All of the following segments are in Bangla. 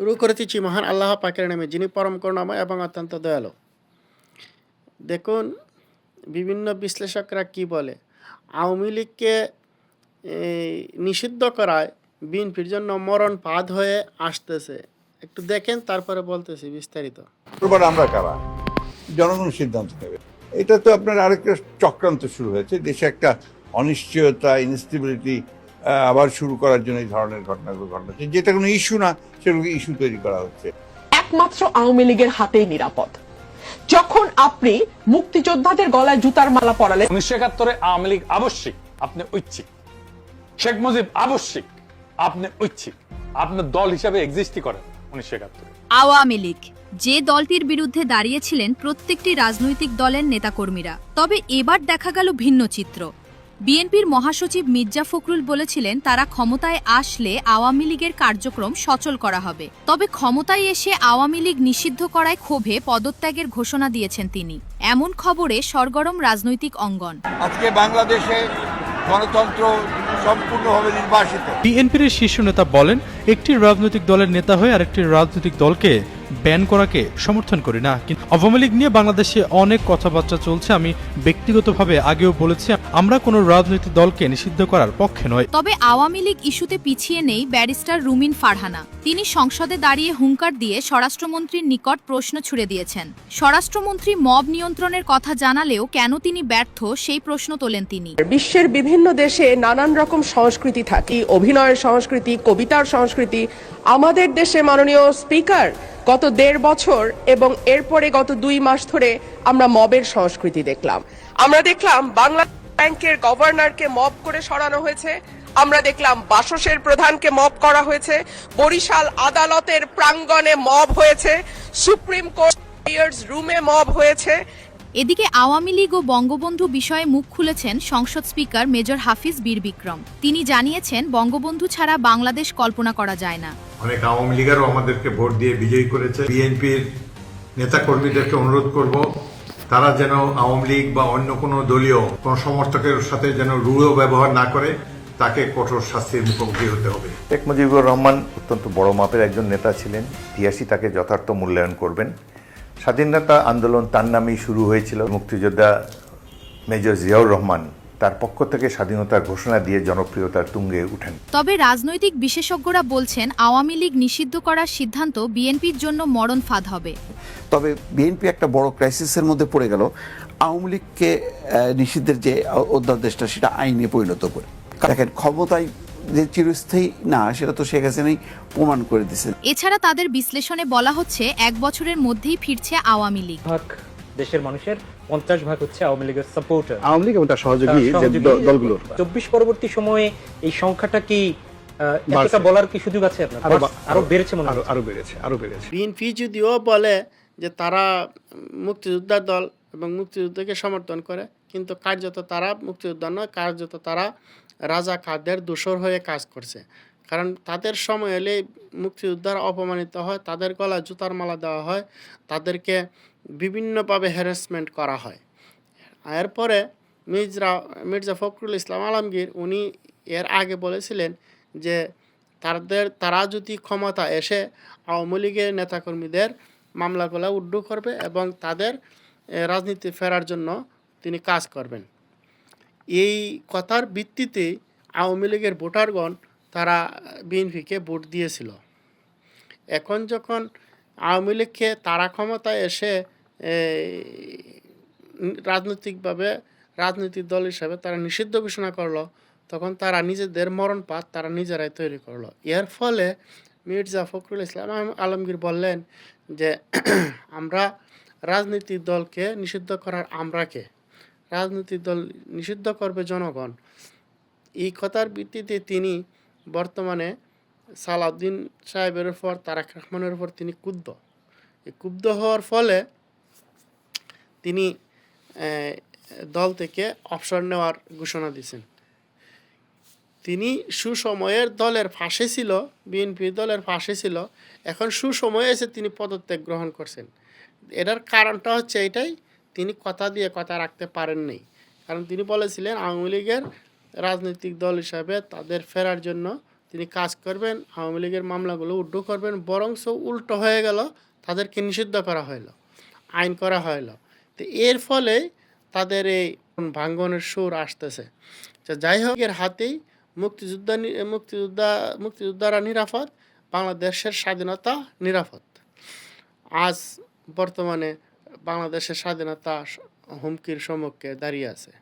শুরু করেছি মহান আল্লাহ পাকের নামে, যিনি পরম করুণাময় এবং অত্যন্ত দয়ালু। দেখুন, বিভিন্ন বিশ্লেষকরা কি বলে, আওয়ামী লীগকে নিষিদ্ধ করায় বিএনপির জন্য মরণ ফাঁদ হয়ে আসতেছে। একটু দেখেন, তারপরে বলতেছি বিস্তারিত। এবার আমরা কারা, জনগণ সিদ্ধান্ত নেবে। এটা তো আপনার আরেকটা চক্রান্ত শুরু হয়েছে, দেশে একটা অনিশ্চয়তা, ইনস্টেবিলিটি আবার শুরু করার জন্য এই ধরনের ঘটনাগুলো ঘটাচ্ছে, যেটা কোনো ইস্যু না সেগুলোকে ইস্যু তৈরি করা হচ্ছে। একমাত্র আওয়ামী লীগের হাতেই নিরাপদ। যখন আপনি মুক্তিযোদ্ধাদের গলায় জুতার মালা পরালেন, 1971 আওয়ামী লীগ আবশ্যিক, আপনি ঐচ্ছিক। শেখ মুজিব আবশ্যিক, আপনি ঐচ্ছিক। আপনার দল হিসাবে এক্সিস্টই করেন 1971। আওয়ামী লীগ যে দলটির বিরুদ্ধে দাঁড়িয়েছিলেন প্রত্যেকটি রাজনৈতিক দলের নেতাকর্মীরা। তবে এবার দেখা গেল ভিন্ন চিত্র। বিএনপির মহাসচিব মির্জা ফখরুল বলেছিলেন তারা ক্ষমতায় আসলে আওয়ামী লীগের কার্যক্রম সচল করা হবে। তবে ক্ষমতায় এসে আওয়ামী লীগ নিষিদ্ধ করায় ক্ষোভে পদত্যাগের ঘোষণা দিয়েছেন তিনি। এমন খবরে সরগরম রাজনৈতিক অঙ্গন। আজকে বাংলাদেশে গণতন্ত্র সম্পূর্ণভাবে নির্বাসিত। বিএনপির শীর্ষ নেতা বলেন, একটি রাজনৈতিক দলের নেতা হয়ে আরেকটি রাজনৈতিক দলকে ব্যান করাকে সমর্থন করি না। কিন্তু আওয়ামী লীগ নিয়ে বাংলাদেশে অনেক কথাবার্তা চলছে। আমি ব্যক্তিগতভাবে আগেও বলেছি, আমরা কোনো রাজনৈতিক দলকে নিষিদ্ধ করার পক্ষে নয়। তবে আওয়ামী লীগ ইস্যুতে পিছিয়ে নেই ব্যারিস্টার রুমিন ফারহানা। তিনি সংসদে দাঁড়িয়ে হুঙ্কার দিয়ে স্বরাষ্ট্রমন্ত্রীর নিকট প্রশ্ন ছুড়ে দিয়েছেন। স্বরাষ্ট্রমন্ত্রী মব নিয়ন্ত্রণের কথা জানালেও কেন তিনি ব্যর্থ, সেই প্রশ্ন তোলেন তিনি। বিশ্বের বিভিন্ন দেশে নানান রকম সংস্কৃতি থাকে, অভিনয়ের সংস্কৃতি, কবিতার সংস্কৃতি। আমাদের দেশে মাননীয় স্পিকার গত 1.5 বছর এবং এরপরে গত 2 মাস ধরে আমরা মবের সংস্কৃতি দেখলাম। আমরা দেখলাম বাংলাদেশ ব্যাংকের গভর্নরকে মব করে সরানো হয়েছে। আমরা দেখলাম বাসসের প্রধানকে মব করা হয়েছে। বরিশাল আদালতের প্রাঙ্গণে মব হয়েছে। সুপ্রিম কোর্ট রুমে মব হয়েছে। এদিকে আওয়ামী লীগ ও বঙ্গবন্ধু বিষয়ে মুখ খুলেছেন সংসদ স্পিকার মেজর হাফিজ বীর বিক্রম। তিনি জানিয়েছেন, বঙ্গবন্ধু ছাড়া বাংলাদেশ কল্পনা করা যায় না। অনেক আওয়ামী লীগেরও আমাদেরকে ভোট দিয়ে বিজয়ী করেছে। বিএনপির নেতাকর্মীদেরকে অনুরোধ করব, তারা যেন আওয়ামী লীগ বা অন্য কোনো দলীয় কোন সমর্থকের সাথে যেন রূঢ় ব্যবহার না করে, তাকে কঠোর শাস্তির মুখোমুখি হতে হবে। শেখ মুজিবুর রহমান অত্যন্ত বড় মাপের একজন নেতা ছিলেন। ইতিহাসই তাকে যথার্থ মূল্যায়ন করবেন। স্বাধীনতা আন্দোলন তার নামেই শুরু হয়েছিল। মুক্তিযোদ্ধা মেজর জিয়াউর রহমান তার পক্ষ থেকে স্বাধীনতার ঘোষণা দিয়ে জনপ্রিয়তার তুঙ্গে উঠেন। তবে রাজনৈতিক বিশেষজ্ঞরা বলছেন, আওয়ামী লীগ নিষিদ্ধ করার সিদ্ধান্ত বিএনপির জন্য মরণ ফাঁদ হবে। তবে বিএনপি একটা বড় ক্রাইসিসের মধ্যে পড়ে গেল আওয়ামী লীগকে নিষিদ্ধের যে অধ্যাদেশটা, সেটা আইনে পরিণত করে। দেখেন, ক্ষমতায় যে চিরস্থায়ী না, সেটা তো শেখ হাসিনাই প্রমাণ করে দিয়েছেন। এছাড়া তাদের বিশ্লেষণে বলা হচ্ছে 1 বছরের মধ্যেই ফিরছে আওয়ামী লীগ। দেশের মানুষের 50 ভাগ হচ্ছে আওয়ামী লীগের সাপোর্টার, আওয়ামী লীগ এবং তার সহযোগী দলগুলোর। 24 পরবর্তী সময়ে এই সংখ্যাটা কি এতটা বলার কি সুযোগ আছে আপনার? আরো বেড়েছে মনে হয়। আরো বেড়েছে। বিএনপি যদিও বলে যে তারা মুক্তিযোদ্ধার দল এবং মুক্তিযুদ্ধকে সমর্থন করে, কিন্তু কার্যত তারা মুক্তিযোদ্ধা নয়, কার্যত তারা রাজাকারদের দোসর হয়ে কাজ করছে। কারণ তাদের সময় এলে মুক্তিযোদ্ধারা অপমানিত হয়, তাদের গলায় জুতার মালা দেওয়া হয়, তাদেরকে বিভিন্নভাবে হ্যারাসমেন্ট করা হয়। এরপরে মির্জা ফখরুল ইসলাম আলমগীর উনি এর আগে বলেছিলেন যে তারা যদি ক্ষমতা এসে আওয়ামী লীগের নেতাকর্মীদের মামলাগুলো উড্ডু করবে এবং তাদের রাজনীতি ফেরার জন্য তিনি কাজ করবেন। এই কথার ভিত্তিতে আওয়ামী লীগের ভোটারগণ তারা বিএনপিকে ভোট দিয়েছিল। এখন যখন আওয়ামী লীগকে তারা ক্ষমতায় এসে রাজনৈতিক দল হিসাবে তারা নিষিদ্ধ ঘোষণা করলো, তখন তারা নিজেদের মরণ পাত তারা নিজেরাই তৈরি করলো। এর ফলে মির্জা ফখরুল ইসলাম আলমগীর বললেন যে আমরা রাজনৈতিক দলকে নিষিদ্ধ করার আমরাকে, রাজনৈতিক দল নিষিদ্ধ করবে জনগণ। এই কথার ভিত্তিতে তিনি বর্তমানে সালাউদ্দিন সাহেবের উপর, তারেক রহমানের উপর তিনি ক্ষুব্ধ হওয়ার ফলে তিনি দল থেকে অবসর নেওয়ার ঘোষণা দিয়েছেন। তিনি সুসময়ের দলের পাশে ছিল, বিএনপি দলের পাশে ছিল, এখন সুসময়ে এসে তিনি পদত্যাগ গ্রহণ করছেন। এটার কারণটা হচ্ছে এটাই, তিনি কথা দিয়ে কথা রাখতে পারেননি। কারণ তিনি বলেছিলেন আওয়ামী লীগের রাজনৈতিক দল হিসাবে তাদের ফেরার জন্য তিনি কাজ করবেন, আওয়ামী লীগের মামলাগুলো উড্ড করবেন, বরংস উল্টো হয়ে গেল, তাদেরকে নিষিদ্ধ করা হইলো, আইন করা হইলো। তো এর ফলে তাদের এই ভাঙ্গনের সুর আসতেছে। যাই হোক, এর হাতেই মুক্তিযোদ্ধারা নিরাপদ, বাংলাদেশের স্বাধীনতা নিরাপদ। আজ বর্তমানে বাংলাদেশের স্বাধীনতা হুমকির সম্মুখে দাঁড়িয়ে আছে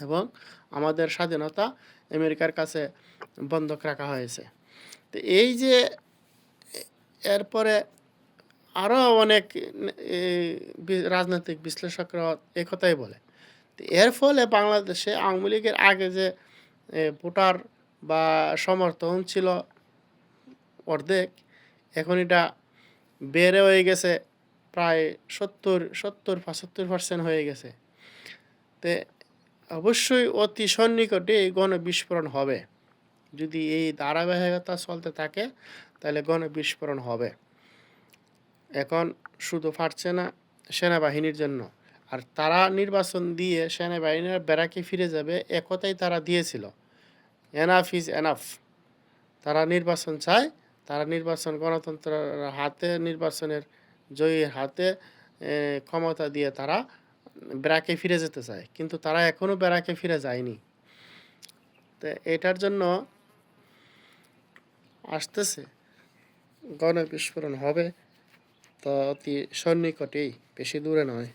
এবং আমাদের স্বাধীনতা আমেরিকার কাছে বন্ধক রাখা হয়েছে। তো এই যে এরপরে আরও অনেক রাজনৈতিক বিশ্লেষকরা একথাই বলে। তো এর ফলে বাংলাদেশে আওয়ামী লীগের আগে যে ভোটার বা সমর্থন ছিল অর্ধেক, এখন এটা বেড়ে হয়ে গেছে প্রায় 70-75% হয়ে গেছে। তো অবশ্যই অতি সন্নিকটে এই গণবিস্ফোরণ হবে। যদি এই ধারাবাহিকতা চলতে থাকে তাহলে গণবিস্ফোরণ হবে। এখন শুধু পারছে না সেনাবাহিনীর জন্য, আর তারা নির্বাচন দিয়ে সেনাবাহিনীর ব্যারাকে ফিরে যাবে একথাই তারা দিয়েছিল, এনাফ ইজ এনাফ। তারা নির্বাচন চায়, তারা নির্বাচন গণতন্ত্রের হাতে, নির্বাচনের জয়ীর হাতে ক্ষমতা দিয়ে তারা ব্যারাকে ফিরে যেতে চায়, কিন্তু তারা এখনও ব্যারাকে ফিরে যায়নি। তো এটার জন্য আসতেছে গণবিস্ফোরণ হবে, তো অতি সন্নিকটেই, বেশি দূরে নয়।